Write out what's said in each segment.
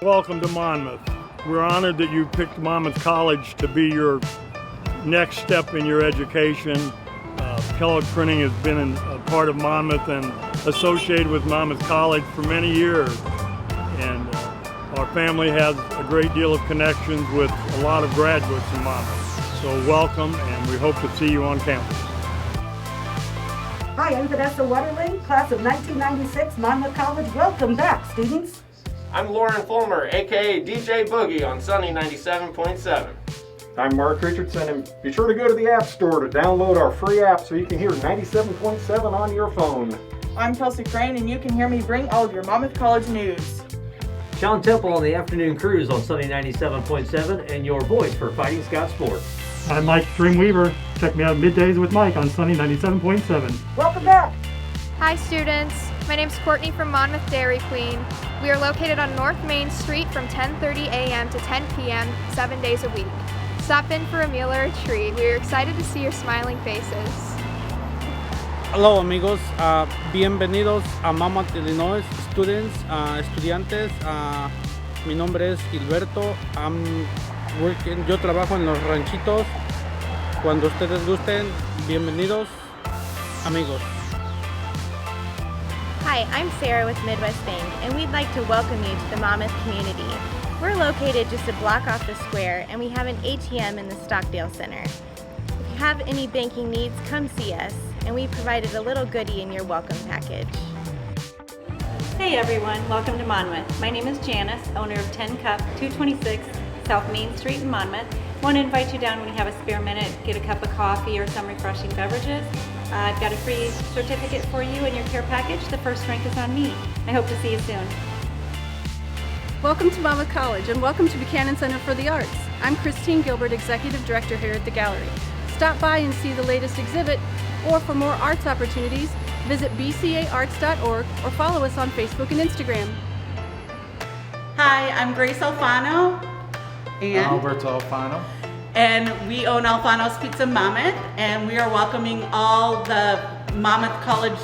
Welcome to Monmouth. We're honored that you picked Monmouth College to be your next step in your education. Kellogg Printing has been a part of Monmouth and associated with Monmouth College for many years. And our family has a great deal of connections with a lot of graduates in Monmouth. So welcome, and we hope to see you on campus. Hi, I'm Vanessa Wetterling, class of 1996, Monmouth College. Welcome back, students. I'm Lauren Fulmer, aka DJ Boogie on Sunny 97.7. I'm Mark Richardson, and be sure to go to the App Store to download our free app so you can hear 97.7 on your phone. I'm Kelsey Crane, and you can hear me bring all of your Monmouth College news. Sean Temple on the afternoon cruise on Sunny 97.7 and your voice for Fighting Scots Sports. I'm Mike Stringweaver. Check me out middays with Mike on Sunny 97.7. Welcome back. Hi students, my name's Courtney from Monmouth Dairy Queen. We are located on North Main Street from 10:30 a.m. to 10 p.m. 7 days a week. Stop in for a meal or a treat. We are excited to see your smiling faces. Hello amigos, bienvenidos a Monmouth, Illinois, students, estudiantes. Mi nombre es Gilberto. Yo trabajo en los ranchitos. Cuando ustedes gusten, bienvenidos amigos. Hi, I'm Sarah with Midwest Bank, and we'd like to welcome you to the Monmouth community. We're located just a block off the square, and we have an ATM in the Stockdale Center. If you have any banking needs, come see us, and we provided a little goodie in your welcome package. Hey everyone, welcome to Monmouth. My name is Janice, owner of 10 Cup, 226 South Main Street in Monmouth. I want to invite you down when you have a spare minute, get a cup of coffee or some refreshing beverages. I've got a free certificate for you in your care package. The first drink is on me. I hope to see you soon. Welcome to Monmouth College and welcome to Buchanan Center for the Arts. I'm Christine Gilbert, Executive Director here at the Gallery. Stop by and see the latest exhibit, or for more arts opportunities, visit bcaarts.org or follow us on Facebook and Instagram. Hi, I'm Grace Alfano. And Alberto Alfano. And we own Alfano's Pizza Monmouth, and we are welcoming all the Monmouth College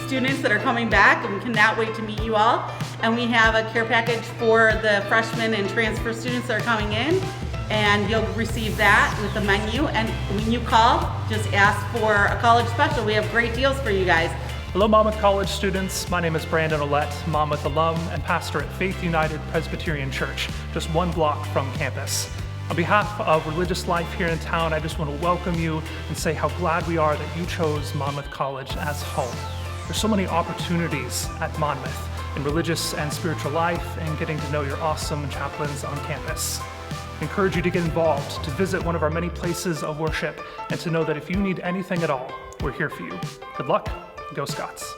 students that are coming back, and we cannot wait to meet you all. And we have a care package for the freshmen and transfer students that are coming in, and you'll receive that with the menu. And when you call, just ask for a college special. We have great deals for you guys. Hello Monmouth College students, my name is Brandon Ouellette, Monmouth alum and pastor at Faith United Presbyterian Church, just one block from campus. On behalf of religious life here in town, I just want to welcome you and say how glad we are that you chose Monmouth College as home. There's so many opportunities at Monmouth in religious and spiritual life and getting to know your awesome chaplains on campus. I encourage you to get involved, to visit one of our many places of worship, and to know that if you need anything at all, we're here for you. Good luck. Go Scots.